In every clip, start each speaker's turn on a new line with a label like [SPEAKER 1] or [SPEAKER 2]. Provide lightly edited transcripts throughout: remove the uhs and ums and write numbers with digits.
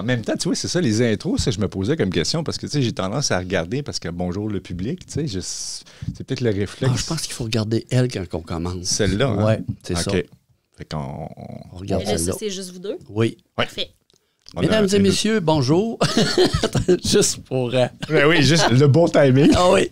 [SPEAKER 1] même temps, tu vois, c'est ça, les intros, ça, je me posais comme question parce que, tu sais, j'ai tendance à regarder parce que bonjour le public, tu sais, c'est peut-être le réflexe.
[SPEAKER 2] Je pense qu'il faut regarder elle quand on commence.
[SPEAKER 1] Celle-là, hein?
[SPEAKER 2] Oui, c'est ça.
[SPEAKER 1] Fait qu'on
[SPEAKER 2] On regarde
[SPEAKER 3] Et là,
[SPEAKER 2] celle-là.
[SPEAKER 3] ça, c'est juste vous deux?
[SPEAKER 2] Oui.
[SPEAKER 3] Parfait.
[SPEAKER 2] Mesdames et messieurs, bonjour. Juste pour...
[SPEAKER 1] Ben oui, juste le bon timing.
[SPEAKER 2] Ah oui.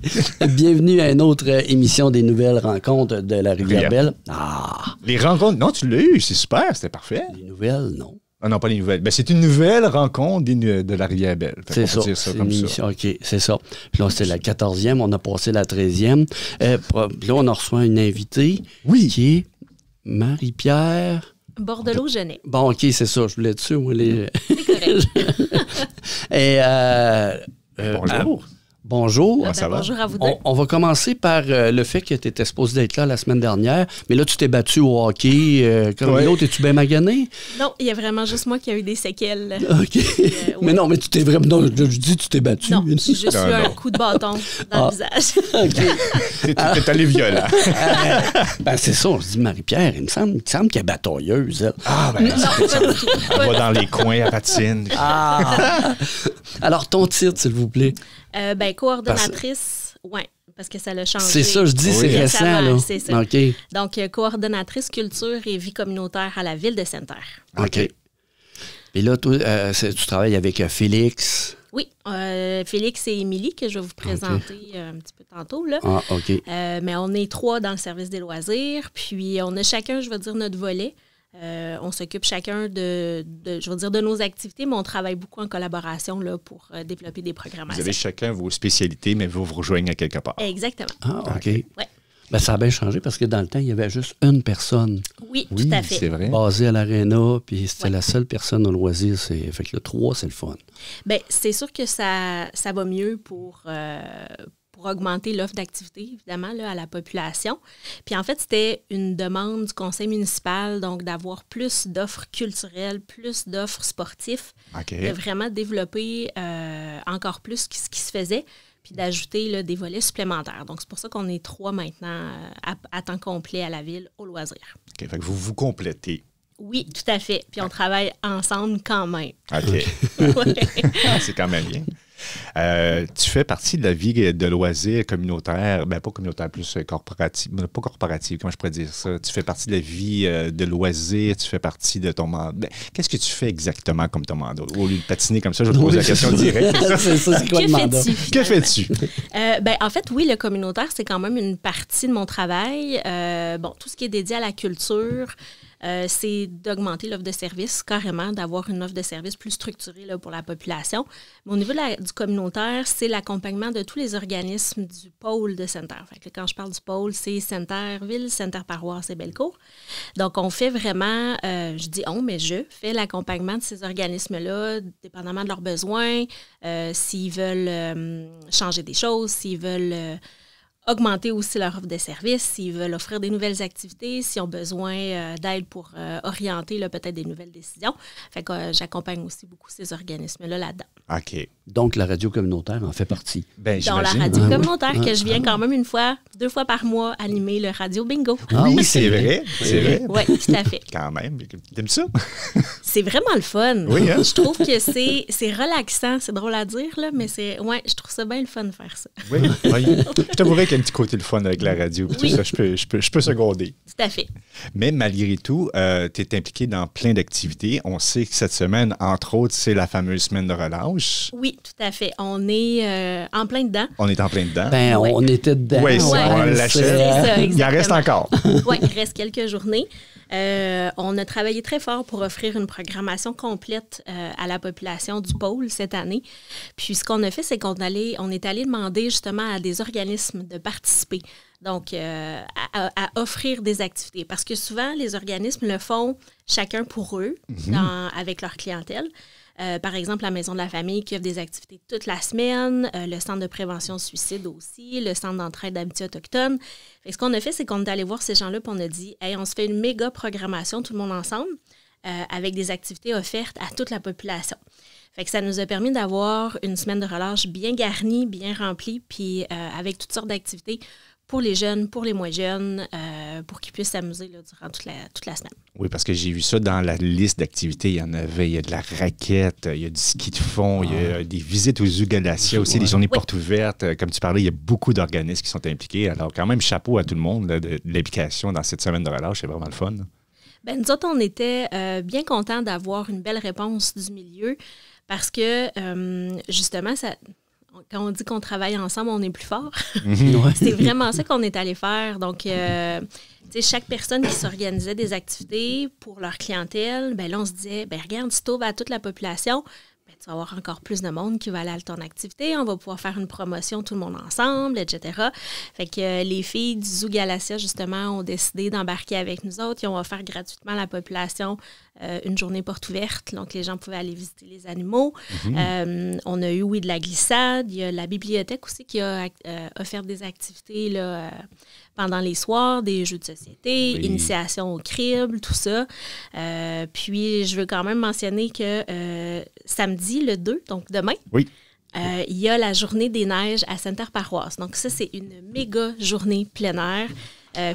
[SPEAKER 2] Bienvenue à une autre émission des Nouvelles Rencontres de la Rivière-Belle. Ah!
[SPEAKER 1] Les rencontres, non, tu l'as eu, c'est super, c'était parfait.
[SPEAKER 2] Les nouvelles, non.
[SPEAKER 1] Ah non, pas les nouvelles. Ben, c'est une nouvelle rencontre de la Rivière-Belle.
[SPEAKER 2] C'est ça.
[SPEAKER 1] Dire ça
[SPEAKER 2] C'est
[SPEAKER 1] comme
[SPEAKER 2] une
[SPEAKER 1] ça.
[SPEAKER 2] émission, OK, c'est ça. Puis là, c'est la 14e, on a passé la 13e. Puis là, on a reçu une invitée qui est Marie-Pierre...
[SPEAKER 3] Bordelot-Genet.
[SPEAKER 2] Bon, OK, c'est ça. Je voulais être sûr. Moi, les...
[SPEAKER 3] C'est correct.
[SPEAKER 2] Et,
[SPEAKER 1] Bonjour.
[SPEAKER 2] bonjour.
[SPEAKER 1] ça va?
[SPEAKER 3] Bonjour à vous deux.
[SPEAKER 2] On va commencer par le fait que tu étais supposé d'être là la semaine dernière, mais là, tu t'es battu au hockey. Comme l'autre, es-tu bien magané?
[SPEAKER 3] Non, il y a vraiment juste moi qui ai eu des séquelles.
[SPEAKER 2] OK.
[SPEAKER 3] ouais.
[SPEAKER 2] Mais non, mais tu t'es vraiment... Non, je dis tu t'es battu.
[SPEAKER 3] Non, j'ai juste eu un
[SPEAKER 1] non.
[SPEAKER 3] coup de bâton dans le visage.
[SPEAKER 2] OK.
[SPEAKER 1] T'es allé violent.
[SPEAKER 2] Ben, c'est ça. On se dit, Marie-Pierre, il me semble qu'elle est batailleuse, elle.
[SPEAKER 1] Ah, ben,
[SPEAKER 3] Non, pas du tout.
[SPEAKER 1] on va dans les coins à patine.
[SPEAKER 2] Ah! Alors, ton titre, s'il vous plaît.
[SPEAKER 3] Coordonnatrice, oui, parce que ça l'a changé.
[SPEAKER 2] C'est ça, je dis,
[SPEAKER 1] Oui.
[SPEAKER 2] c'est récent, là.
[SPEAKER 3] C'est ça.
[SPEAKER 2] OK.
[SPEAKER 3] Donc, coordonnatrice culture et vie communautaire à la ville de Sainte-Terre.
[SPEAKER 2] OK. Et là, toi, tu travailles avec Félix.
[SPEAKER 3] Oui, Félix et Émilie, que je vais vous présenter un petit peu tantôt, là.
[SPEAKER 2] Ah, OK.
[SPEAKER 3] Mais on est 3 dans le service des loisirs, puis on a chacun, je vais dire, notre volet. On s'occupe chacun de nos activités, mais on travaille beaucoup en collaboration là, pour développer des
[SPEAKER 1] Vous
[SPEAKER 3] programmations.
[SPEAKER 1] avez chacun vos spécialités, mais vous vous rejoignez à quelque part.
[SPEAKER 3] Exactement.
[SPEAKER 2] Ah, OK.
[SPEAKER 3] Ouais.
[SPEAKER 2] Ben, ça a bien changé parce que dans le temps, il y avait juste une personne
[SPEAKER 3] Oui, tout à fait.
[SPEAKER 1] C'est vrai.
[SPEAKER 2] basée à l'aréna, puis c'était la seule personne au loisir. Fait que le 3, c'est le fun.
[SPEAKER 3] Bien, c'est sûr que ça va mieux pour augmenter l'offre d'activité, évidemment, là, à la population. Puis en fait, c'était une demande du conseil municipal, donc d'avoir plus d'offres culturelles, plus d'offres sportives,
[SPEAKER 1] OK.
[SPEAKER 3] de vraiment développer encore plus ce qui se faisait, puis d'ajouter là, des volets supplémentaires. Donc, c'est pour ça qu'on est 3 maintenant à temps complet à la ville, au loisir.
[SPEAKER 1] OK, fait que vous vous complétez.
[SPEAKER 3] Oui, tout à fait. Puis on travaille ensemble quand même.
[SPEAKER 1] OK.
[SPEAKER 3] Ouais.
[SPEAKER 1] Ah, c'est quand même bien. Tu fais partie de la vie de loisirs communautaire, ben pas communautaire, plus corporative, pas corporative, comment je pourrais dire ça? Tu fais partie de la vie de loisirs, tu fais partie de ton mandat. Ben, qu'est-ce que tu fais exactement comme ton mandat? Au lieu de patiner comme ça, je vais te poser la question directe.
[SPEAKER 2] C'est ça, c'est quoi le mandat?
[SPEAKER 1] Que fais-tu?
[SPEAKER 3] En fait, oui, le communautaire, c'est quand même une partie de mon travail. Tout ce qui est dédié à la culture, c'est d'augmenter l'offre de services, carrément, d'avoir une offre de services plus structurée là, pour la population. Mais au niveau du communautaire, c'est l'accompagnement de tous les organismes du pôle de Sainte-Terre. Fait que quand je parle du pôle, c'est Sainte-Terre-Ville, Sainte-Terre-Paroisse et Bellecour. Donc, on fait vraiment, je fais l'accompagnement de ces organismes-là, dépendamment de leurs besoins, s'ils veulent changer des choses, s'ils veulent... augmenter aussi leur offre de services, s'ils veulent offrir des nouvelles activités, s'ils ont besoin d'aide pour orienter là, peut-être des nouvelles décisions. Fait que j'accompagne aussi beaucoup ces organismes-là là-dedans.
[SPEAKER 1] OK.
[SPEAKER 2] Donc, la radio communautaire en fait partie.
[SPEAKER 1] Ben,
[SPEAKER 3] Dans la
[SPEAKER 1] j'imagine.
[SPEAKER 3] radio communautaire, que je viens quand même 2 fois par mois animer le Radio Bingo.
[SPEAKER 2] Ah
[SPEAKER 1] Oui,
[SPEAKER 2] oui,
[SPEAKER 1] c'est vrai. C'est vrai.
[SPEAKER 3] Oui, tout à fait.
[SPEAKER 1] Quand même. T'aimes ça?
[SPEAKER 3] C'est vraiment le fun.
[SPEAKER 1] Oui, hein?
[SPEAKER 3] Je trouve que c'est relaxant. C'est drôle à dire, là, mais je trouve ça bien le fun de faire ça.
[SPEAKER 1] Oui. Je t'avouerais qu'il y a un petit côté le fun avec la radio. Puis
[SPEAKER 3] Oui.
[SPEAKER 1] tout ça, je peux seconder.
[SPEAKER 3] Tout à fait.
[SPEAKER 1] Mais malgré tout, tu es impliqué dans plein d'activités. On sait que cette semaine, entre autres, c'est la fameuse semaine de relâche.
[SPEAKER 3] Oui, tout à fait. On est en plein dedans.
[SPEAKER 1] On est en plein dedans.
[SPEAKER 2] Ben,
[SPEAKER 3] Ouais.
[SPEAKER 2] on était dedans.
[SPEAKER 1] Oui,
[SPEAKER 3] Ouais.
[SPEAKER 1] on l'achète.
[SPEAKER 3] C'est ça,
[SPEAKER 1] Il en reste
[SPEAKER 3] exactement.
[SPEAKER 1] encore.
[SPEAKER 3] Oui, il reste quelques journées. On a travaillé très fort pour offrir une programmation complète à la population du pôle cette année. Puis ce qu'on a fait, c'est qu'on est allé demander justement à des organismes de participer. Donc, à offrir des activités. Parce que souvent, les organismes le font chacun pour eux, avec leur clientèle. Par exemple, la Maison de la famille qui offre des activités toute la semaine, le Centre de prévention suicide aussi, le Centre d'entraide d'habitudes autochtones. Fait que ce qu'on a fait, c'est qu'on est allé voir ces gens-là et on a dit, hey, on se fait une méga programmation, tout le monde ensemble, avec des activités offertes à toute la population. Fait que ça nous a permis d'avoir une semaine de relâche bien garnie, bien remplie, puis avec toutes sortes d'activités pour les jeunes, pour les moins jeunes, pour qu'ils puissent s'amuser là, durant toute la semaine.
[SPEAKER 1] Oui, parce que j'ai vu ça dans la liste d'activités. Il y en avait, il y a de la raquette, il y a du ski de fond, il y a des visites aux Zoo Galatia aussi, des journées portes ouvertes. Comme tu parlais, il y a beaucoup d'organismes qui sont impliqués. Alors, quand même, chapeau à tout le monde là, de l'implication dans cette semaine de relâche. C'est vraiment le fun.
[SPEAKER 3] Bien, nous autres, on était bien contents d'avoir une belle réponse du milieu parce que, justement, quand on dit qu'on travaille ensemble, on est plus fort. C'est vraiment ça qu'on est allé faire. Donc, chaque personne qui s'organisait des activités pour leur clientèle, ben là, on se disait, ben regarde, si tu ouvres à toute la population, ben, tu vas avoir encore plus de monde qui va aller à ton activité. On va pouvoir faire une promotion tout le monde ensemble, etc. Fait que les filles du Zoo Galatia, justement, ont décidé d'embarquer avec nous autres. Ils ont offert gratuitement à la population une journée porte ouverte. Donc, les gens pouvaient aller visiter les animaux. On a eu, de la glissade. Il y a la bibliothèque aussi qui a offert des activités là, pendant les soirs, des jeux de société, initiation au crible, tout ça. Puis, je veux quand même mentionner que samedi, le 2, donc demain, il y a la journée des neiges à Sainte-Paroisse. Donc, ça, c'est une méga journée plein air.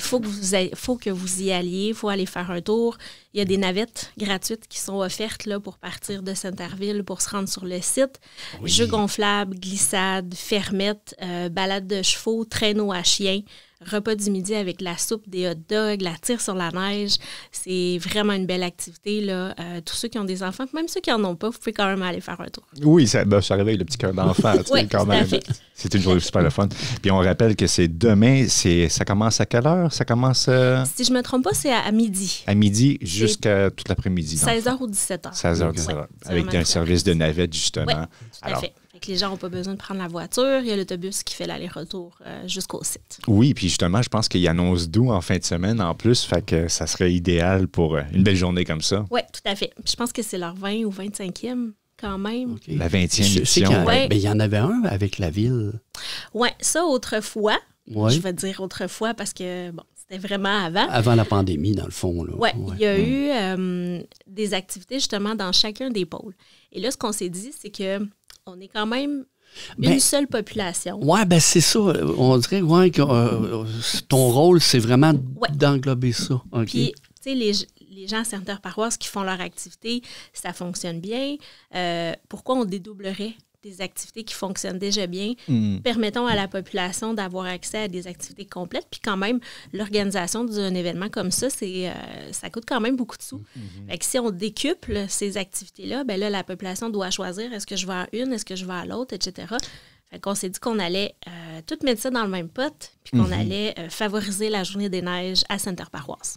[SPEAKER 3] Faut que vous y alliez, il faut aller faire un tour. Il y a des navettes gratuites qui sont offertes là, pour partir de Sainte-Arville pour se rendre sur le site. Jeux gonflables, glissades, fermettes, balade de chevaux, traîneau à chiens, repas du midi avec la soupe, des hot dogs, la tire sur la neige. C'est vraiment une belle activité. Là. Tous ceux qui ont des enfants, même ceux qui n'en ont pas, vous pouvez quand même aller faire un tour.
[SPEAKER 1] Oui, ça réveille le petit cœur d'enfant. Quand même. C'est une journée super le fun. Puis on rappelle que c'est demain, ça commence à quelle heure? Ça commence
[SPEAKER 3] Si je ne me trompe pas, c'est à midi.
[SPEAKER 1] À midi jusqu'à toute l'après-midi.
[SPEAKER 3] 16h ou 17h.
[SPEAKER 1] 16h, 17h. Avec un service de navette, justement.
[SPEAKER 3] Oui, tout à fait. Fait que les gens n'ont pas besoin de prendre la voiture. Il y a l'autobus qui fait l'aller-retour jusqu'au site. Oui,
[SPEAKER 1] puis justement, je pense qu'il annonce doux en fin de semaine en plus. Fait que ça serait idéal pour une belle journée comme ça.
[SPEAKER 3] Oui, tout à fait. Je pense que c'est leur 20 ou 25e. Quand même.
[SPEAKER 1] Okay. La 20e édition.
[SPEAKER 2] Il y en avait un avec la ville.
[SPEAKER 3] Oui, ça autrefois. Je vais dire autrefois parce que, bon, c'était vraiment avant.
[SPEAKER 2] Avant la pandémie, dans le fond.
[SPEAKER 3] Oui, il y a eu des activités justement dans chacun des pôles. Et là, ce qu'on s'est dit, c'est qu'on est quand même une seule population.
[SPEAKER 2] Oui, bien c'est ça. On dirait que ton rôle, c'est vraiment d'englober ça. Okay.
[SPEAKER 3] Puis, tu sais, les gens à Sainte-Paroisse qui font leur activité, ça fonctionne bien. Pourquoi on dédoublerait des activités qui fonctionnent déjà bien? Permettons à la population d'avoir accès à des activités complètes. Puis quand même, l'organisation d'un événement comme ça, ça coûte quand même beaucoup de sous. Fait que si on décuple ces activités-là, ben là, la population doit choisir est-ce que je vais à une, est-ce que je vais à l'autre, etc. Fait qu'on s'est dit qu'on allait tout mettre ça dans le même pot, puis qu'on allait favoriser la journée des neiges à Sainte-Paroisse.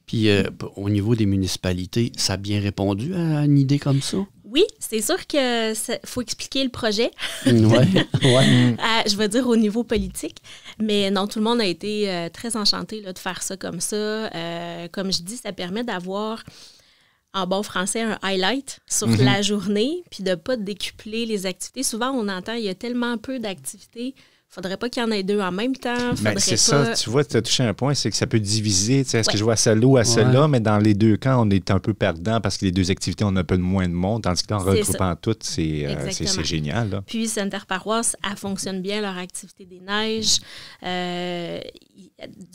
[SPEAKER 2] Puis au niveau des municipalités, ça a bien répondu à une idée comme ça?
[SPEAKER 3] Oui, c'est sûr qu'il faut expliquer le projet. Je vais dire au niveau politique. Mais non, tout le monde a été très enchanté là, de faire ça comme ça. Comme je dis, ça permet d'avoir, en bon français, un highlight sur la journée, puis de ne pas décupler les activités. Souvent, on entend il y a tellement peu d'activités. Il ne faudrait pas qu'il y en ait deux en même temps.
[SPEAKER 1] C'est ça, tu vois, tu as touché un point, c'est que ça peut diviser. Est-ce que je vais à celle-là ou à celle-là? Mais dans les deux camps, on est un peu perdant parce que les deux activités, on a un peu moins de monde. Tandis que en regroupant toutes, c'est génial. Là.
[SPEAKER 3] Puis, Sainte-Paroisse, elle fonctionne bien, leur activité des neiges.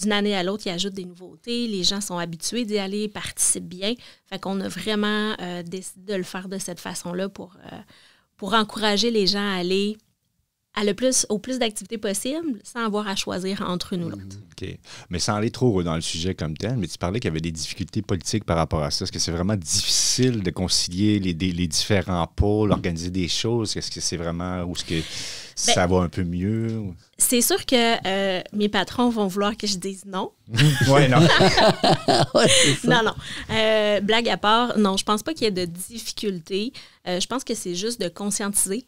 [SPEAKER 3] D'une année à l'autre, ils ajoutent des nouveautés. Les gens sont habitués d'y aller, ils participent bien. Fait qu'on a vraiment décidé de le faire de cette façon-là pour encourager les gens à aller au plus d'activités possibles sans avoir à choisir entre une ou l'autre.
[SPEAKER 1] OK. Mais sans aller trop dans le sujet comme tel, mais tu parlais qu'il y avait des difficultés politiques par rapport à ça. Est-ce que c'est vraiment difficile de concilier les différents pôles, organiser des choses? Est-ce que c'est vraiment... Ou est-ce que ça va un peu mieux?
[SPEAKER 3] C'est sûr que mes patrons vont vouloir que je dise non.
[SPEAKER 1] Oui, non.
[SPEAKER 3] Non. Blague à part, non, je pense pas qu'il y ait de difficultés. Je pense que c'est juste de conscientiser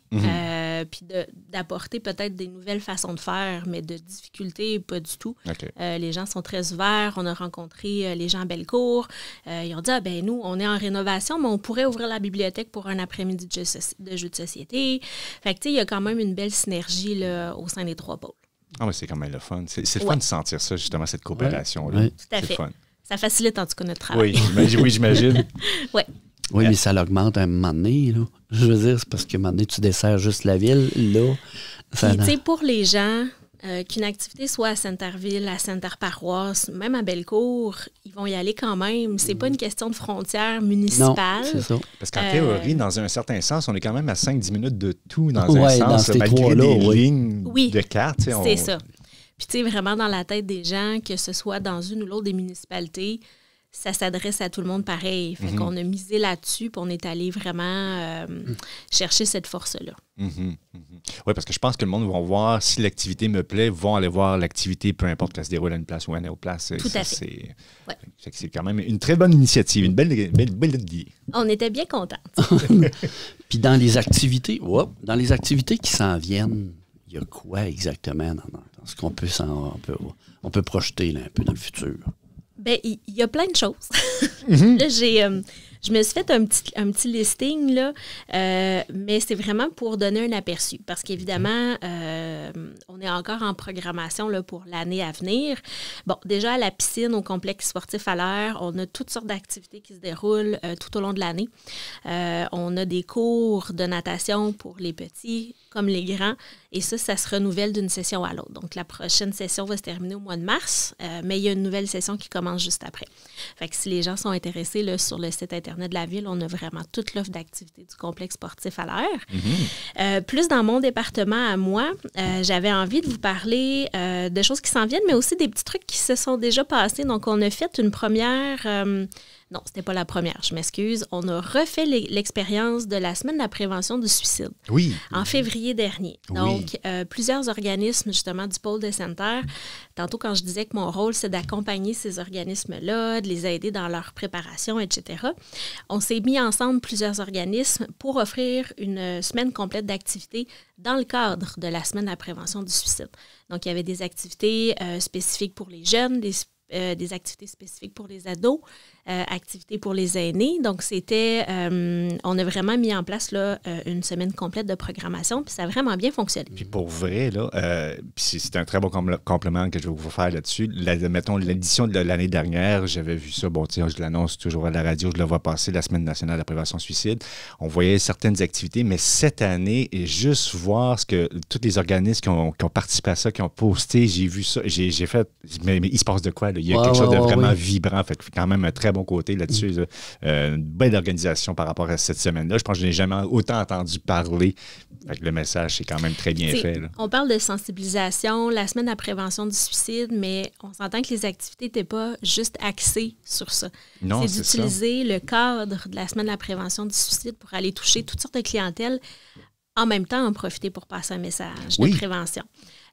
[SPEAKER 3] puis d'apporter peut-être des nouvelles façons de faire, mais de difficultés, pas du tout.
[SPEAKER 1] Okay.
[SPEAKER 3] Les gens sont très ouverts. On a rencontré les gens à Bellecour. Ils ont dit, nous, on est en rénovation, mais on pourrait ouvrir la bibliothèque pour un après-midi de jeux de société. Fait que, tu sais, il y a quand même une belle synergie là, au sein des trois pôles.
[SPEAKER 1] Ah oui, c'est quand même le fun. C'est le fun de sentir ça, justement, cette coopération-là.
[SPEAKER 2] Ouais.
[SPEAKER 3] Tout à fait. Fun. Ça facilite en tout cas notre travail.
[SPEAKER 1] Oui, j'imagine.
[SPEAKER 2] Oui, mais ça l'augmente à un moment donné. Là. Je veux dire, c'est parce qu'à un moment donné, tu desserres juste la ville. Là,
[SPEAKER 3] puis, tu sais, pour les gens, qu'une activité soit à Centerville, à Centre-Paroisse, même à Bellecour, ils vont y aller quand même. C'est pas une question de frontière municipale.
[SPEAKER 2] Non, c'est ça.
[SPEAKER 1] Parce qu'en théorie, dans un certain sens, on est quand même à 5-10 minutes de tout dans un
[SPEAKER 2] dans
[SPEAKER 1] sens,
[SPEAKER 2] ces
[SPEAKER 1] malgré
[SPEAKER 2] trois-là,
[SPEAKER 1] des lignes de cartes.
[SPEAKER 3] C'est ça. Puis tu sais, vraiment dans la tête des gens, que ce soit dans une ou l'autre des municipalités, ça s'adresse à tout le monde pareil. Fait qu'on a misé là-dessus, puis on est allé vraiment chercher cette force-là.
[SPEAKER 1] Oui, parce que je pense que le monde va voir si l'activité me plaît, vont aller voir l'activité, peu importe qu'elle se déroule à une place ou à une autre place.
[SPEAKER 3] Tout à fait.
[SPEAKER 1] C'est quand même une très bonne initiative, une belle idée.
[SPEAKER 3] On était bien contents.
[SPEAKER 2] Puis dans les activités qui s'en viennent, il y a quoi exactement dans ce qu'on peut on peut projeter là, un peu dans le futur?
[SPEAKER 3] Bien, il y a plein de choses. Là, je me suis fait un petit listing, là, mais c'est vraiment pour donner un aperçu. Parce qu'évidemment, on est encore en programmation là, pour l'année à venir. Bon, déjà à la piscine, au complexe sportif à l'Air, on a toutes sortes d'activités qui se déroulent tout au long de l'année. On a des cours de natation pour les petits comme les grands. Et ça se renouvelle d'une session à l'autre. Donc, la prochaine session va se terminer au mois de mars, mais il y a une nouvelle session qui commence juste après. Fait que si les gens sont intéressés, là, sur le site Internet de la Ville, on a vraiment toute l'offre d'activités du complexe sportif à l'Air. Plus dans mon département à moi, j'avais envie de vous parler de choses qui s'en viennent, mais aussi des petits trucs qui se sont déjà passés. Donc, on a fait une première... non, c'était pas la première, je m'excuse. On a refait l'expérience de la semaine de la prévention du suicide.
[SPEAKER 1] Oui.
[SPEAKER 3] En février dernier.
[SPEAKER 1] Oui.
[SPEAKER 3] Donc, plusieurs organismes, justement, du pôle de Center. Tantôt, quand je disais que mon rôle, c'est d'accompagner ces organismes-là, de les aider dans leur préparation, etc., on s'est mis ensemble, plusieurs organismes, pour offrir une semaine complète d'activités dans le cadre de la semaine de la prévention du suicide. Donc, il y avait des activités spécifiques pour les jeunes, des activités spécifiques pour les ados, activités pour les aînés. Donc, on a vraiment mis en place là, une semaine complète de programmation, puis ça a vraiment bien fonctionné.
[SPEAKER 1] Puis pour vrai, là, c'est un très bon complément que je vais vous faire là-dessus. Mettons, l'édition de l'année dernière, j'avais vu ça, bon, tiens, je l'annonce toujours à la radio, je le vois passer, la Semaine nationale de la prévention suicide. On voyait certaines activités, mais cette année, et juste voir ce que tous les organismes qui ont participé à ça, qui ont posté, j'ai vu ça, j'ai fait, mais il se passe de quoi, là? Il y a quelque chose de vraiment vibrant, fait quand même un très bon côté là-dessus. Là. Une belle organisation par rapport à cette semaine-là. Je pense que je n'ai jamais autant entendu parler. Fait que le message, c'est quand même très bien fait. Là.
[SPEAKER 3] On parle de sensibilisation, la semaine de la prévention du suicide, mais on s'entend que les activités n'étaient pas juste axées sur ça.
[SPEAKER 1] Non,
[SPEAKER 3] c'est d'utiliser le cadre de la semaine de la prévention du suicide pour aller toucher toutes sortes de clientèles, en même temps en profiter pour passer un message de prévention.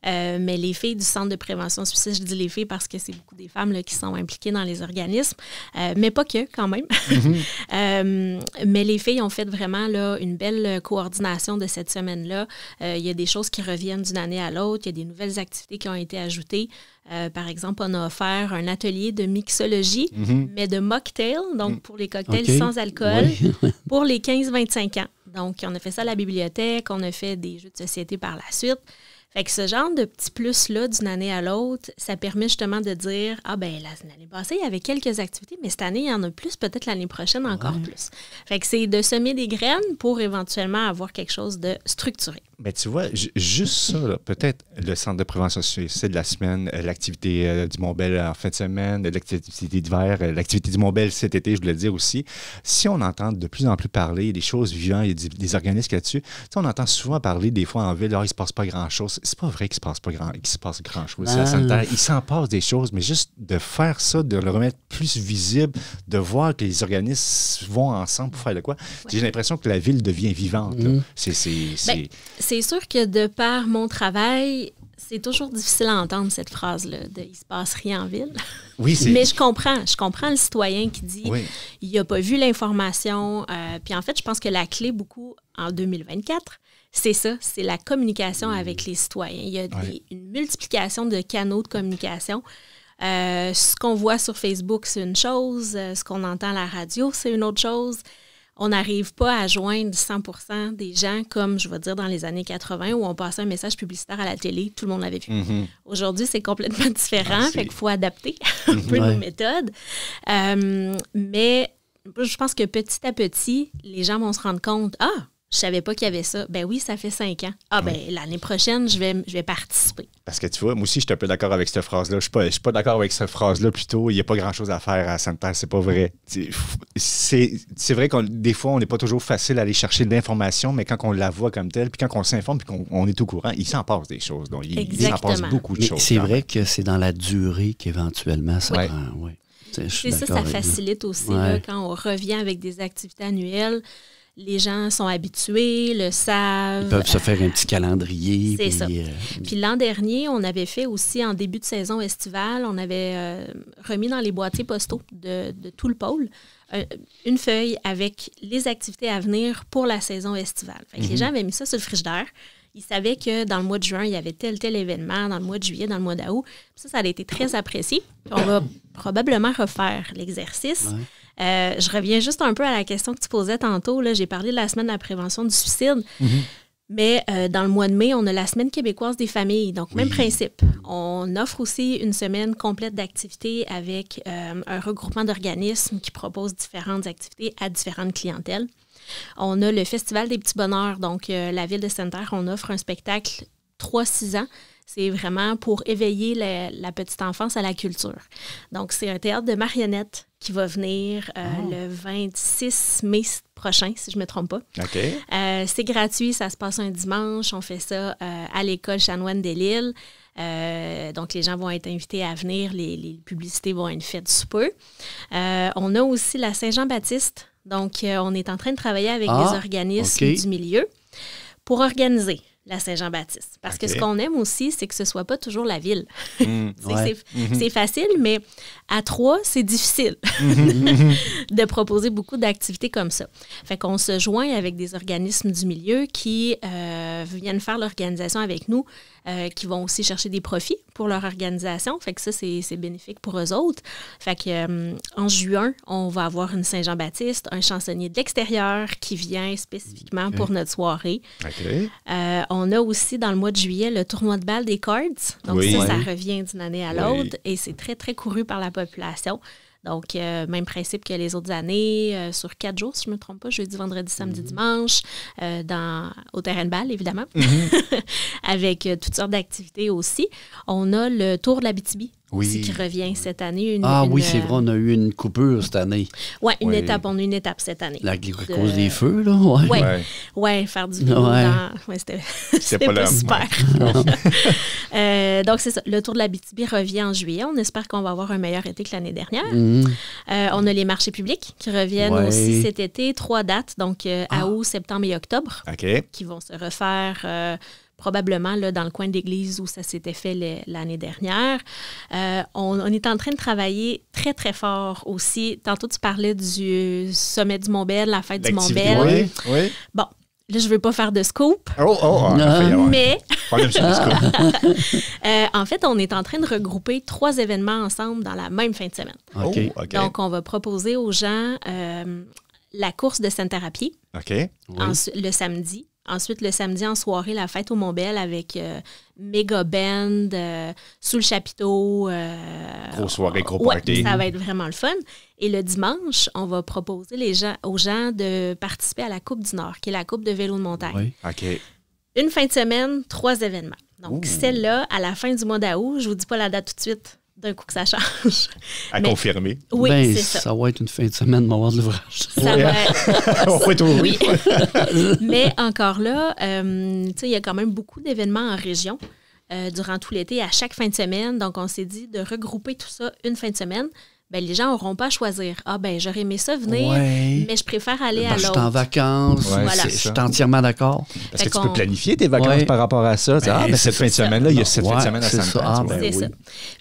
[SPEAKER 3] Mais les filles du Centre de prévention suicide, je dis les filles parce que c'est beaucoup des femmes là, qui sont impliquées dans les organismes, mais pas que, quand même. Mais les filles ont fait vraiment là, une belle coordination de cette semaine-là. Il y a des choses qui reviennent d'une année à l'autre. Il y a des nouvelles activités qui ont été ajoutées. Par exemple, on a offert un atelier de mixologie, mais de mocktail, donc pour les cocktails sans alcool, pour les 15-25 ans. Donc, on a fait ça à la bibliothèque, on a fait des jeux de société par la suite. Fait que ce genre de petits plus-là d'une année à l'autre, ça permet justement de dire « Ah ben l'année passée, il y avait quelques activités, mais cette année, il y en a plus, peut-être l'année prochaine encore plus. » Fait que c'est de semer des graines pour éventuellement avoir quelque chose de structuré.
[SPEAKER 1] Ben, tu vois, juste ça, là, peut-être le Centre de prévention suicide de la semaine, l'activité du Mont-Bel en fin de semaine, l'activité d'hiver, l'activité du Mont-Bel cet été, je voulais dire aussi. Si on entend de plus en plus parler des choses vivantes, il y a des organismes là-dessus, on entend souvent parler des fois en ville, il ne se passe pas grand-chose. C'est pas vrai qu'il se passe grand-chose. Il s'en passe des choses, mais juste de faire ça, de le remettre plus visible, de voir que les organismes vont ensemble pour faire de quoi, j'ai l'impression que la ville devient vivante.
[SPEAKER 3] C'est sûr que de par mon travail, c'est toujours difficile à entendre cette phrase-là de « il se passe rien en ville ».
[SPEAKER 1] Oui,
[SPEAKER 3] mais je comprends le citoyen qui dit « il n'a pas vu l'information ». Puis en fait, je pense que la clé beaucoup en 2024, c'est ça, c'est la communication avec les citoyens. Il y a une multiplication de canaux de communication. Ce qu'on voit sur Facebook, c'est une chose. Ce qu'on entend à la radio, c'est une autre chose. On n'arrive pas à joindre 100% des gens, comme je vais dire dans les années 80, où on passait un message publicitaire à la télé, tout le monde l'avait vu. Aujourd'hui, c'est complètement différent, fait qu'il faut adapter un peu nos méthodes. Mais je pense que petit à petit, les gens vont se rendre compte, Je savais pas qu'il y avait ça. Ben oui, ça fait 5 ans. Ah ben l'année prochaine, je vais participer.
[SPEAKER 1] Parce que tu vois, moi aussi, je suis un peu d'accord avec cette phrase-là. Je suis pas d'accord avec cette phrase-là plutôt. Il n'y a pas grand-chose à faire à Sainte-Terre, c'est pas vrai. C'est vrai que des fois, on n'est pas toujours facile à aller chercher de l'information, mais quand on la voit comme telle, puis quand on s'informe, puis qu'on est au courant, il s'en passe des choses. Donc, il s'en passe beaucoup de
[SPEAKER 2] mais
[SPEAKER 1] choses.
[SPEAKER 2] C'est vrai que c'est dans la durée qu'éventuellement ça prend. Oui.
[SPEAKER 3] C'est ça facilite aussi là, quand on revient avec des activités annuelles. Les gens sont habitués, le savent.
[SPEAKER 2] Ils peuvent se faire un petit calendrier.
[SPEAKER 3] C'est ça. Puis l'an dernier, on avait fait aussi, en début de saison estivale, on avait remis dans les boîtiers postaux de tout le pôle une feuille avec les activités à venir pour la saison estivale. Fait que les gens avaient mis ça sur le frigidaire. Ils savaient que dans le mois de juin, il y avait tel événement, dans le mois de juillet, dans le mois d'août. Ça a été très apprécié. Puis on va probablement refaire l'exercice. Ouais. Je reviens juste un peu à la question que tu posais tantôt. Là. J'ai parlé de la semaine de la prévention du suicide. Mais dans le mois de mai, on a la Semaine québécoise des familles. Donc, même principe. On offre aussi une semaine complète d'activités avec un regroupement d'organismes qui proposent différentes activités à différentes clientèles. On a le Festival des petits bonheurs. Donc, la ville de Sainte-Terre, on offre un spectacle 3-6 ans. C'est vraiment pour éveiller la petite enfance à la culture. Donc, c'est un théâtre de marionnettes qui va venir le 26 mai prochain, si je ne me trompe pas.
[SPEAKER 1] OK.
[SPEAKER 3] C'est gratuit, ça se passe un dimanche. On fait ça à l'école Chanoine des Lilles. Donc, les gens vont être invités à venir. Les publicités vont être faites sous peu. On a aussi la Saint-Jean-Baptiste. Donc, on est en train de travailler avec des organismes du milieu pour organiser la Saint-Jean-Baptiste. Parce que ce qu'on aime aussi, c'est que ce ne soit pas toujours la ville. C'est facile, mais à 3, c'est difficile de proposer beaucoup d'activités comme ça. Fait qu'on se joint avec des organismes du milieu qui viennent faire l'organisation avec nous, qui vont aussi chercher des profits pour leur organisation. Fait que ça, c'est bénéfique pour eux autres. Fait que en juin, on va avoir une Saint-Jean-Baptiste, un chansonnier de l'extérieur qui vient spécifiquement pour notre soirée. On a aussi, dans le mois de juillet, le tournoi de balle des Cards. Donc ça revient d'une année à l'autre et c'est très, très couru par la population. Donc, même principe que les autres années, sur 4 jours, si je ne me trompe pas, jeudi, vendredi, samedi, dimanche, au terrain de balle, évidemment, avec toutes sortes d'activités aussi. On a le Tour de l'Abitibi aussi qui revient cette année.
[SPEAKER 2] Oui, c'est vrai, on a eu une coupure cette année.
[SPEAKER 3] Oui, une étape, on a une étape cette année.
[SPEAKER 2] À cause des feux, là?
[SPEAKER 3] Oui, faire du vélo. C'était pas super. Donc, c'est ça. Le Tour de l'Abitibi revient en juillet. On espère qu'on va avoir un meilleur été que l'année dernière. On a les marchés publics qui reviennent aussi cet été. 3 dates, donc à août, septembre et octobre, qui vont se refaire probablement là, dans le coin de l'église où ça s'était fait l'année dernière. On est en train de travailler très, très fort aussi. Tantôt, tu parlais du sommet du Mont-Bell, la fête du Mont-Bell.
[SPEAKER 1] Oui.
[SPEAKER 3] Bon, là, je ne veux pas faire de scoop. Mais en fait, on est en train de regrouper 3 événements ensemble dans la même fin de semaine. Donc, on va proposer aux gens la course de Sainte-Terre à pied le samedi. Ensuite, le samedi en soirée, la fête au Mont-Bell avec méga band, sous le chapiteau.
[SPEAKER 1] Grosse soirée, gros party.
[SPEAKER 3] Ça va être vraiment le fun. Et le dimanche, on va proposer aux gens de participer à la Coupe du Nord, qui est la Coupe de vélo de montagne. Une fin de semaine, 3 événements. Donc, celle-là, à la fin du mois d'août, je ne vous dis pas la date tout de suite, d'un coup que ça change.
[SPEAKER 1] À confirmer.
[SPEAKER 3] Oui, c'est ça.
[SPEAKER 2] Ça va être une fin de semaine, on va avoir de l'ouvrage.
[SPEAKER 3] Ça va être...
[SPEAKER 1] On va être
[SPEAKER 3] oui. Mais encore là, il y a quand même beaucoup d'événements en région durant tout l'été, à chaque fin de semaine. Donc, on s'est dit de regrouper tout ça une fin de semaine. Ben, les gens n'auront pas à choisir. J'aurais aimé ça venir, mais je préfère aller à l'autre.
[SPEAKER 2] Je suis en vacances. Je suis entièrement d'accord.
[SPEAKER 1] Parce que tu peux planifier tes vacances par rapport à ça. Cette fin de semaine-là, il y a cette fin de semaine à Sainte-Terre.
[SPEAKER 3] C'est ça.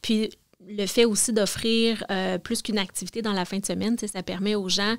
[SPEAKER 3] Puis, le fait aussi d'offrir plus qu'une activité dans la fin de semaine, ça permet aux gens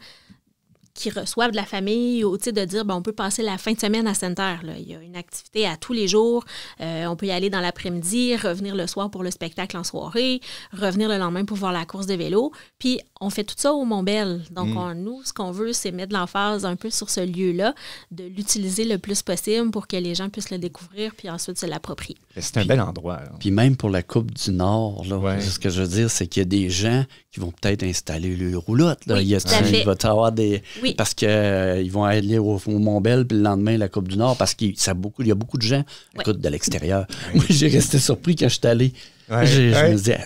[SPEAKER 3] qui reçoivent de la famille ou de dire on peut passer la fin de semaine à Sainte-Terre. Il y a une activité à tous les jours. On peut y aller dans l'après-midi, revenir le soir pour le spectacle en soirée, revenir le lendemain pour voir la course de vélo. Puis, on fait tout ça au Mont-Bell. Donc, nous, ce qu'on veut, c'est mettre l'emphase un peu sur ce lieu-là, de l'utiliser le plus possible pour que les gens puissent le découvrir puis ensuite se l'approprier.
[SPEAKER 1] C'est un bel endroit.
[SPEAKER 2] Puis même pour la Coupe du Nord, ce que je veux dire, c'est qu'il y a des gens qui vont peut-être installer le roulotte. Là. Il va y avoir des...
[SPEAKER 3] Oui.
[SPEAKER 2] Parce qu'ils vont aller au Mont-Bell, puis le lendemain, la Coupe du Nord, parce qu'il y a beaucoup de gens écoute, de l'extérieur. Moi, j'ai resté surpris quand je suis allé.
[SPEAKER 1] Ouais,
[SPEAKER 2] je me disais,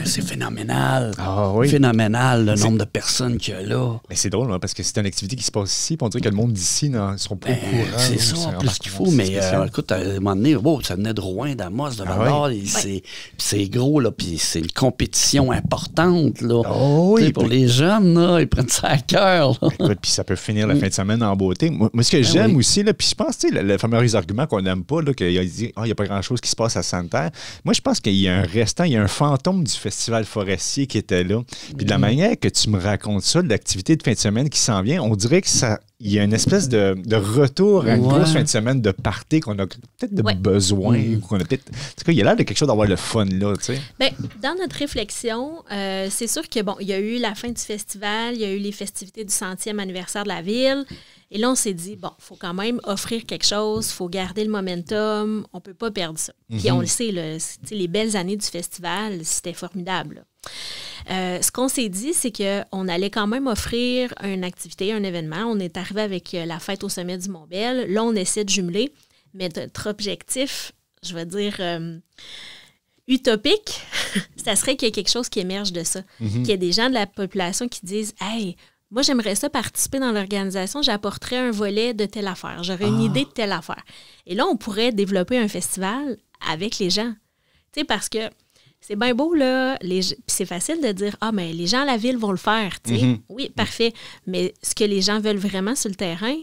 [SPEAKER 2] c'est phénoménal.
[SPEAKER 1] Ah, oui.
[SPEAKER 2] Phénoménal, le nombre de personnes qu'il y a là.
[SPEAKER 1] Mais c'est drôle, hein, parce que c'est une activité qui se passe ici, puis on dirait que le monde d'ici ne sont pas au courant.
[SPEAKER 2] C'est ça, plus qu'il faut. Mais écoute, à un moment donné, ça venait de Rouen, d'Amos, de Val-d'Or. C'est gros, là, puis c'est une compétition importante. Là.
[SPEAKER 1] Oh, oui,
[SPEAKER 2] pour les jeunes, là, ils prennent ça à cœur.
[SPEAKER 1] Puis ça peut finir la fin de semaine en beauté. Moi ce que j'aime aussi, là, puis je pense, tu sais, le fameux argument qu'on n'aime pas, qu'il a dit, il n'y a pas grand-chose qui se passe à Sainte-Terre. Moi, je pense qu'il y a un restant, il y a un fantôme du festival forestier qui était là. Puis de la manière que tu me racontes ça, de l'activité de fin de semaine qui s'en vient, on dirait que il y a une espèce de retour à une grosse fin de semaine de party qu'on a peut-être besoin. Qu'on a peut-être, en tout cas, il y a l'air de quelque chose d'avoir le fun là, tu sais.
[SPEAKER 3] Bien, dans notre réflexion, c'est sûr que, bon, il y a eu la fin du festival, il y a eu les festivités du 100e anniversaire de la ville. Et là, on s'est dit, bon, il faut quand même offrir quelque chose, il faut garder le momentum, on ne peut pas perdre ça. Puis on le sait, là, les belles années du festival, c'était formidable. Ce qu'on s'est dit, c'est qu'on allait quand même offrir une activité, un événement. On est arrivé avec la fête au sommet du Mont-Bell. Là, on essaie de jumeler, mais notre objectif, je vais dire utopique, ça serait qu'il y ait quelque chose qui émerge de ça. Qu'il y ait des gens de la population qui disent « Hey, moi, j'aimerais ça participer dans l'organisation, j'apporterais un volet de telle affaire, j'aurais une idée de telle affaire. » Et là, on pourrait développer un festival avec les gens. Tu sais, parce que c'est bien beau, là, c'est facile de dire « Ah, mais les gens à la ville vont le faire. » tu sais. Oui, parfait. Mais ce que les gens veulent vraiment sur le terrain,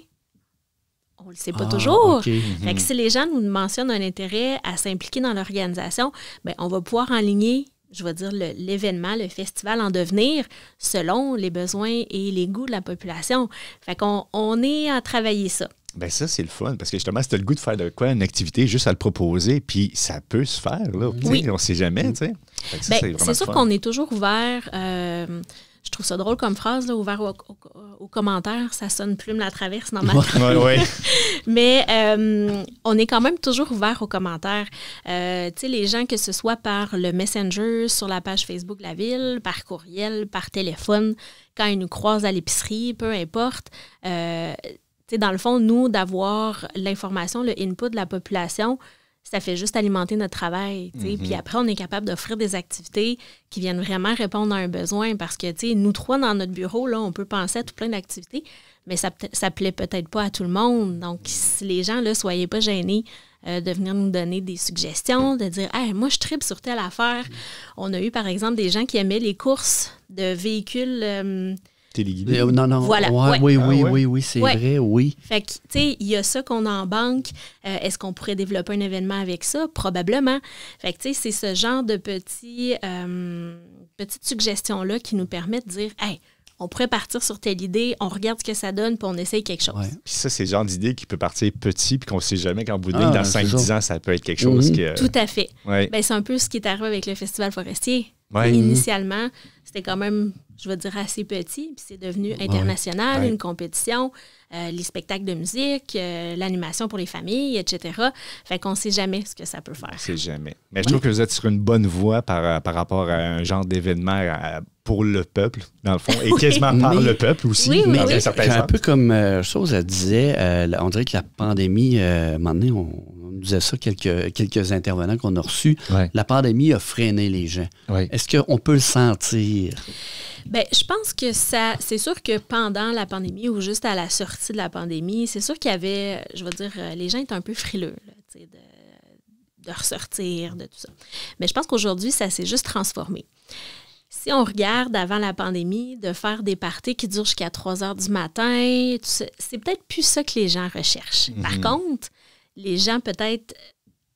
[SPEAKER 3] on ne le sait pas toujours. Okay. Fait que si les gens nous mentionnent un intérêt à s'impliquer dans l'organisation, bien, on va pouvoir enligner, je vais dire, l'événement, le festival en devenir selon les besoins et les goûts de la population. Fait qu'on est à travailler ça.
[SPEAKER 1] Bien, ça, c'est le fun, parce que justement, si tu as le goût de faire de quoi, une activité, juste à le proposer, puis ça peut se faire, là. Oui. On ne sait jamais, tu sais.
[SPEAKER 3] C'est sûr qu'on est toujours ouvert. Je trouve ça drôle comme phrase, là, ouvert aux commentaires. Ça sonne plume la traverse dans ma tête.
[SPEAKER 1] Ouais.
[SPEAKER 3] Mais on est quand même toujours ouvert aux commentaires. Tu sais, les gens, que ce soit par le Messenger, sur la page Facebook de la ville, par courriel, par téléphone, quand ils nous croisent à l'épicerie, peu importe. Tu sais, dans le fond, nous, d'avoir l'information, le input de la population, ça fait juste alimenter notre travail. Puis après, on est capable d'offrir des activités qui viennent vraiment répondre à un besoin parce que, tu sais, nous trois, dans notre bureau, là, on peut penser à tout plein d'activités, mais ça plaît peut-être pas à tout le monde. Donc, si les gens, là, soyez pas gênés de venir nous donner des suggestions, de dire « Hey, moi, je tripe sur telle affaire. » On a eu, par exemple, des gens qui aimaient les courses de véhicules...
[SPEAKER 1] téléguidé.
[SPEAKER 2] Non.
[SPEAKER 3] Voilà.
[SPEAKER 2] Oui, c'est vrai, oui.
[SPEAKER 3] Fait que, tu sais, il y a ça qu'on a en banque. Est-ce qu'on pourrait développer un événement avec ça? Probablement. Fait que, tu sais, c'est ce genre de petites suggestions-là qui nous permettent de dire, hey, on pourrait partir sur telle idée, on regarde ce que ça donne, puis on essaye quelque chose.
[SPEAKER 1] Ouais. Puis ça, c'est le genre d'idée qui peut partir petit, puis qu'on ne sait jamais qu'en bout de ligne, dans 5-10 ans, ça peut être quelque chose qui...
[SPEAKER 3] Tout à fait.
[SPEAKER 1] Ouais.
[SPEAKER 3] Ben, c'est un peu ce qui est arrivé avec le Festival forestier.
[SPEAKER 1] Ouais.
[SPEAKER 3] Initialement, c'était quand même, je vais dire, assez petit, puis c'est devenu international, une compétition, les spectacles de musique, l'animation pour les familles, etc. Fait qu'on ne sait jamais ce que ça peut faire.
[SPEAKER 1] On ne sait jamais. Mais je trouve que vous êtes sur une bonne voie par rapport à un genre d'événement pour le peuple, dans le fond, et quasiment par le peuple aussi.
[SPEAKER 3] Oui,
[SPEAKER 1] dans un certain sens.
[SPEAKER 2] Un peu comme chose, elle disait, on dirait que la pandémie, à un moment donné, on disait ça, quelques intervenants qu'on a reçus, la pandémie a freiné les gens. Ouais. Est-ce qu'on peut le sentir?
[SPEAKER 3] Bien, je pense que c'est sûr que pendant la pandémie ou juste à la sortie de la pandémie, c'est sûr qu'il y avait, je vais dire, les gens étaient un peu frileux, là, tu sais, de ressortir, de tout ça. Mais je pense qu'aujourd'hui, ça s'est juste transformé. Si on regarde avant la pandémie, de faire des parties qui durent jusqu'à 3 heures du matin, c'est peut-être plus ça que les gens recherchent. Par contre, les gens peut-être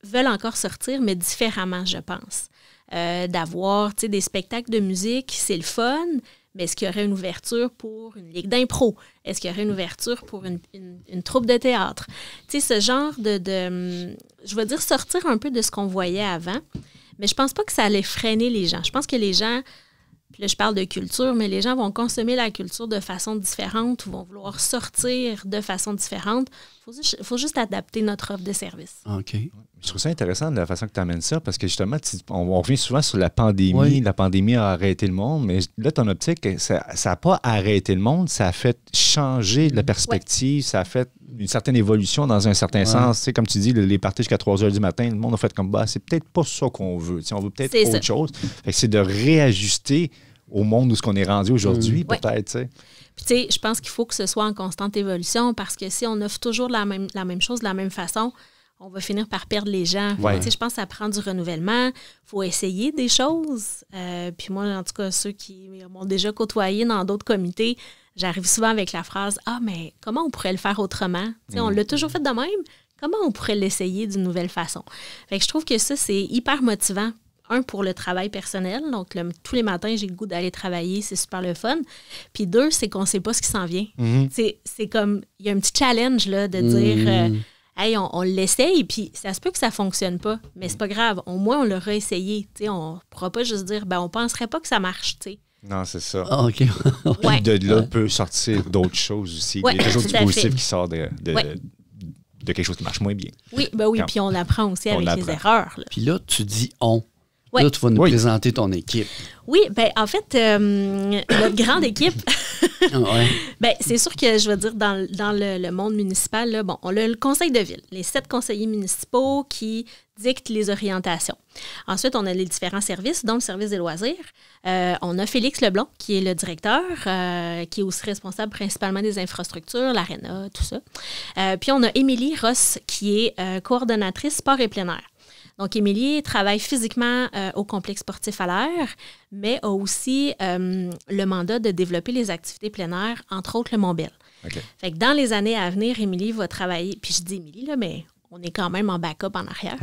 [SPEAKER 3] veulent encore sortir, mais différemment, je pense. D'avoir des spectacles de musique, c'est le fun, mais est-ce qu'il y aurait une ouverture pour une ligue d'impro? Est-ce qu'il y aurait une ouverture pour une troupe de théâtre? Tu sais, ce genre je veux dire, sortir un peu de ce qu'on voyait avant, mais je pense pas que ça allait freiner les gens. Je pense que les gens, puis là je parle de culture, mais les gens vont consommer la culture de façon différente ou vont vouloir sortir de façon différente. Il faut juste adapter notre offre de service.
[SPEAKER 2] OK.
[SPEAKER 1] Je trouve ça intéressant de la façon que tu amènes ça, parce que justement, on revient souvent sur la pandémie. Oui. La pandémie a arrêté le monde, mais là, ton optique, ça n'a pas arrêté le monde, ça a fait changer la perspective, ça a fait une certaine évolution dans un certain sens. Tu sais, comme tu dis, les parties jusqu'à 3 heures du matin, le monde a fait comme, c'est peut-être pas ça qu'on veut. Tu sais, on veut peut-être autre chose. Fait que c'est de réajuster au monde où ce qu'on est rendu aujourd'hui, peut-être, tu sais.
[SPEAKER 3] Puis, tu sais, je pense qu'il faut que ce soit en constante évolution, parce que si on offre toujours la même chose de la même façon, on va finir par perdre les gens. Ouais. Tu sais, je pense que ça prend du renouvellement. Il faut essayer des choses. Puis moi, en tout cas, ceux qui m'ont déjà côtoyé dans d'autres comités, j'arrive souvent avec la phrase « Ah, mais comment on pourrait le faire autrement? » Tu sais, on l'a toujours fait de même. Comment on pourrait l'essayer d'une nouvelle façon? Fait que je trouve que ça, c'est hyper motivant. Un, pour le travail personnel. Donc, tous les matins, j'ai le goût d'aller travailler. C'est super le fun. Puis deux, c'est qu'on ne sait pas ce qui s'en vient. C'est comme, il y a un petit challenge là, de dire... Hey, on l'essaye, puis ça se peut que ça ne fonctionne pas, mais c'est pas grave. Au moins, on l'aura essayé. T'sais, on ne pourra pas juste dire, on ne penserait pas que ça marche. T'sais.
[SPEAKER 1] Non, c'est ça.
[SPEAKER 2] Ah, OK.
[SPEAKER 1] Puis de là peut sortir d'autres choses aussi. Il y a toujours du positif qui sort de quelque chose qui marche moins bien.
[SPEAKER 3] Oui, puis on apprend aussi avec les erreurs. Là.
[SPEAKER 2] Puis là, tu dis « on ». Là, tu vas nous présenter ton équipe.
[SPEAKER 3] Oui, bien, en fait, notre grande équipe, c'est sûr que, je veux dire, dans le monde municipal, là, on a le conseil de ville, les 7 conseillers municipaux qui dictent les orientations. Ensuite, on a les différents services, dont le service des loisirs. On a Félix Leblond, qui est le directeur, qui est aussi responsable principalement des infrastructures, l'aréna, tout ça. Puis, on a Émilie Ross, qui est coordonnatrice sport et plein air. Donc, Émilie travaille physiquement au complexe sportif à l'air, mais a aussi le mandat de développer les activités plein air, entre autres le Mont-Bell. Okay. Fait que dans les années à venir, Émilie va travailler... Puis je dis Émilie, là, mais on est quand même en backup en arrière.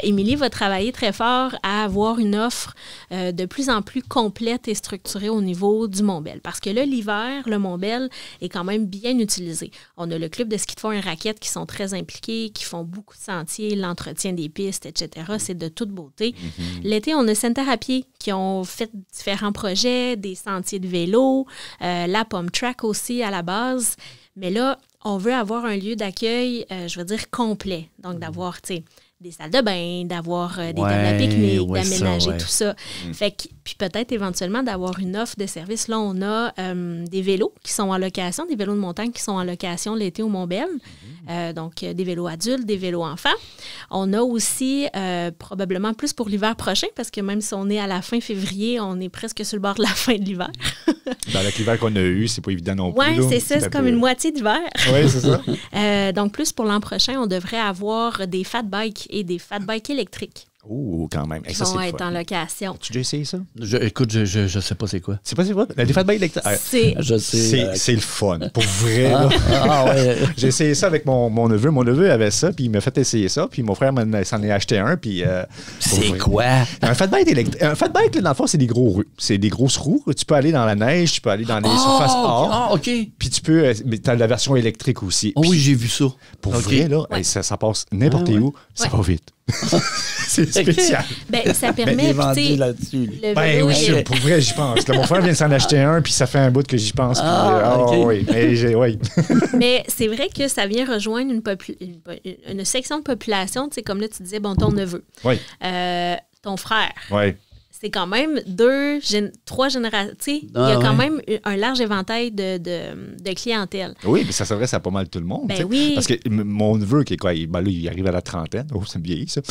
[SPEAKER 3] Émilie va travailler très fort à avoir une offre de plus en plus complète et structurée au niveau du Mont-Bell. Parce que là, l'hiver, le Mont-Bell est quand même bien utilisé. On a le club de ski de fond et raquettes qui sont très impliqués, qui font beaucoup de sentiers, l'entretien des pistes, etc. C'est de toute beauté. L'été, on a Center à pied qui ont fait différents projets, des sentiers de vélo, la Pomme Track aussi à la base. Mais là, on veut avoir un lieu d'accueil, je veux dire, complet. Donc, d'avoir, tu sais, des salles de bain, d'avoir des tables à pique-nique, d'aménager tout ça. Fait que, puis peut-être éventuellement d'avoir une offre de service. Là, on a des vélos qui sont en location, des vélos de montagne qui sont en location l'été au Mont-Bell. Donc, des vélos adultes, des vélos enfants. On a aussi, probablement plus pour l'hiver prochain, parce que même si on est à la fin février, on est presque sur le bord de la fin de l'hiver.
[SPEAKER 1] Avec l'hiver qu'on a eu, c'est pas évident non plus.
[SPEAKER 3] Oui, c'est ça, c'est comme une moitié d'hiver.
[SPEAKER 1] Oui, c'est ça.
[SPEAKER 3] Donc, plus pour l'an prochain, on devrait avoir des fat bikes et des fat bikes électriques.
[SPEAKER 1] Oh, quand même.
[SPEAKER 3] Qui vont être en location.
[SPEAKER 1] As-tu déjà essayé ça?
[SPEAKER 2] Écoute, je sais pas c'est quoi.
[SPEAKER 1] C'est pas c'est quoi? Les fat bikes électriques. C'est le fun. Pour vrai. J'ai essayé ça avec mon neveu. Mon neveu avait ça, puis il m'a fait essayer ça. Puis mon frère s'en est acheté un. Puis,
[SPEAKER 2] c'est quoi?
[SPEAKER 1] Un fat bike électrique. Un fat bike, là, dans le fond, c'est des gros roues. C'est des grosses roues. Tu peux aller dans la neige, tu peux aller dans les surfaces hors.
[SPEAKER 2] Ah, OK.
[SPEAKER 1] Puis tu peux. Mais tu as la version électrique aussi.
[SPEAKER 2] Oh, oui, j'ai vu ça.
[SPEAKER 1] Pour vrai, là, ça passe n'importe où. Ça va vite. C'est spécial.
[SPEAKER 3] Ça permet
[SPEAKER 2] là-dessus.
[SPEAKER 1] Oui, pour vrai, j'y pense. Là, mon frère vient de s'en acheter un, puis ça fait un bout que j'y pense. Oui.
[SPEAKER 3] Mais c'est vrai que ça vient rejoindre une section de population, tu sais, comme là, tu disais, ton neveu.
[SPEAKER 1] Oui.
[SPEAKER 3] Ton frère.
[SPEAKER 1] Oui.
[SPEAKER 3] C'est quand même 3 générations. Il y a quand même un large éventail de clientèle.
[SPEAKER 1] Oui, mais ça s'adresse à pas mal tout le monde.
[SPEAKER 3] Oui.
[SPEAKER 1] Parce que mon neveu, qui est quoi, il arrive à la trentaine. Oh, ça me vieillit, ça.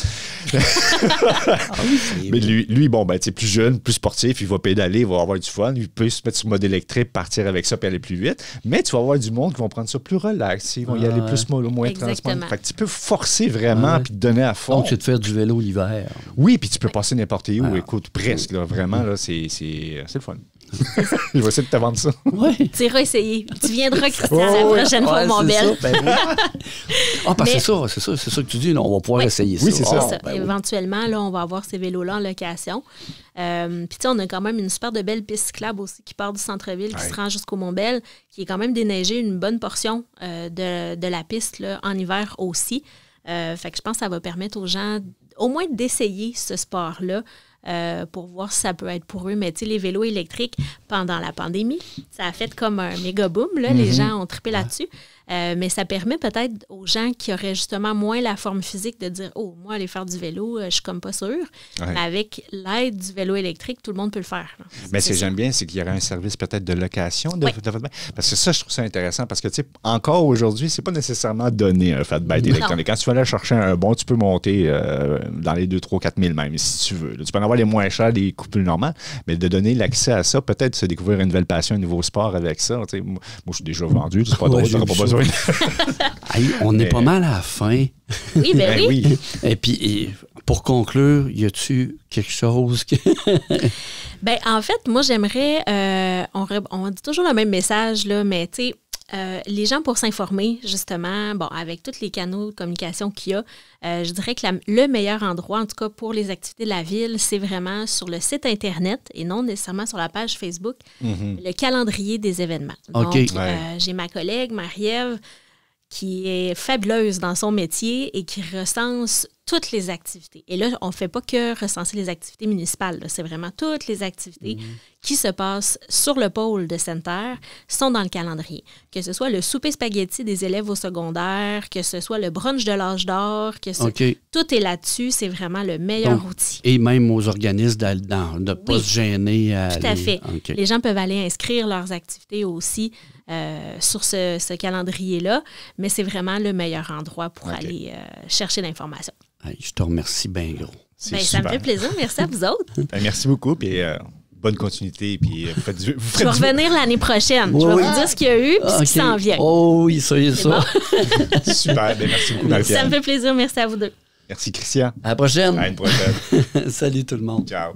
[SPEAKER 1] Mais lui, plus jeune, plus sportif, il va pédaler, il va avoir du fun. Il peut se mettre sur mode électrique, partir avec ça, puis aller plus vite. Mais tu vas avoir du monde qui vont prendre ça plus relax. Ils vont y aller plus mollo, moins transport. Fait que tu peux forcer vraiment, puis te donner à fond.
[SPEAKER 2] Donc, tu vas te faire du vélo l'hiver.
[SPEAKER 1] Oui, puis tu peux passer n'importe où. Écoute, presque, là, vraiment, là, c'est le fun. Je vais essayer de te vendre ça.
[SPEAKER 3] Oui. Tu iras essayer. Tu viendras, Christian, la prochaine fois au Mont-Bell.
[SPEAKER 2] Parce que c'est ça que tu dis, là, on va pouvoir essayer ça.
[SPEAKER 1] Oui, c'est ça.
[SPEAKER 3] Éventuellement, là, on va avoir ces vélos-là en location. Puis, on a quand même une super de belle piste cyclable aussi qui part du centre-ville, qui se rend jusqu'au Mont-Bell, qui est quand même déneigée une bonne portion de la piste là, en hiver aussi. Fait que je pense que ça va permettre aux gens au moins d'essayer ce sport-là. Pour voir si ça peut être pour eux. Mais tu sais, les vélos électriques, pendant la pandémie, ça a fait comme un méga boom. Là. Les gens ont trippé là-dessus. Mais ça permet peut-être aux gens qui auraient justement moins la forme physique de dire « Oh, moi, aller faire du vélo, je suis comme pas sûre. » Mais avec l'aide du vélo électrique, tout le monde peut le faire.
[SPEAKER 1] Mais ce que j'aime bien, c'est qu'il y aurait un service peut-être de location de votre bike. Parce que ça, je trouve ça intéressant parce que, tu sais, encore aujourd'hui, c'est pas nécessairement donné un fat bike électronique. Quand tu vas aller chercher un bon, tu peux monter dans les 2, 3, 4 000 même, si tu veux. Tu peux en avoir les moins chers, les coûts plus normaux, mais de donner l'accès à ça, peut-être se découvrir une nouvelle passion, un nouveau sport avec ça. Tu sais, moi, je suis déjà vendu, c'est pas drôle, j'aurais pas besoin.
[SPEAKER 2] On est pas mal à la fin.
[SPEAKER 3] Oui, ben oui.
[SPEAKER 2] Et puis, pour conclure, y a-tu quelque chose que...
[SPEAKER 3] Ben, en fait, moi, j'aimerais... on dit toujours le même message, là, mais tu sais, les gens, pour s'informer, justement, bon, avec tous les canaux de communication qu'il y a, je dirais que le meilleur endroit, en tout cas pour les activités de la ville, c'est vraiment sur le site Internet et non nécessairement sur la page Facebook, le calendrier des événements. Donc, j'ai ma collègue, Marie-Ève, qui est fabuleuse dans son métier et qui recense toutes les activités. Et là, on ne fait pas que recenser les activités municipales. Là. C'est vraiment toutes les activités qui se passent sur le pôle de Sainte-Terre sont dans le calendrier. Que ce soit le souper spaghetti des élèves au secondaire, que ce soit le brunch de l'âge d'or, tout est là-dessus. C'est vraiment le meilleur outil. Et
[SPEAKER 2] même aux organismes de ne pas se gêner.
[SPEAKER 3] Tout à fait. Les gens peuvent aller inscrire leurs activités aussi sur ce calendrier-là, mais c'est vraiment le meilleur endroit pour aller chercher l'information.
[SPEAKER 2] Je te remercie bien gros.
[SPEAKER 3] Ça me fait plaisir. Merci à vous autres.
[SPEAKER 1] Merci beaucoup. Puis, bonne continuité. Puis, je
[SPEAKER 3] vais revenir l'année prochaine. Je vais vous dire ce qu'il y a eu et ce qui s'en vient.
[SPEAKER 2] Oh oui, ça y est ça.
[SPEAKER 1] Bon. Super. Merci beaucoup, Marie-Pierre.
[SPEAKER 3] Ça me fait plaisir. Merci à vous deux.
[SPEAKER 1] Merci, Christian.
[SPEAKER 2] À la prochaine.
[SPEAKER 1] À une prochaine.
[SPEAKER 2] Salut tout le monde.
[SPEAKER 1] Ciao.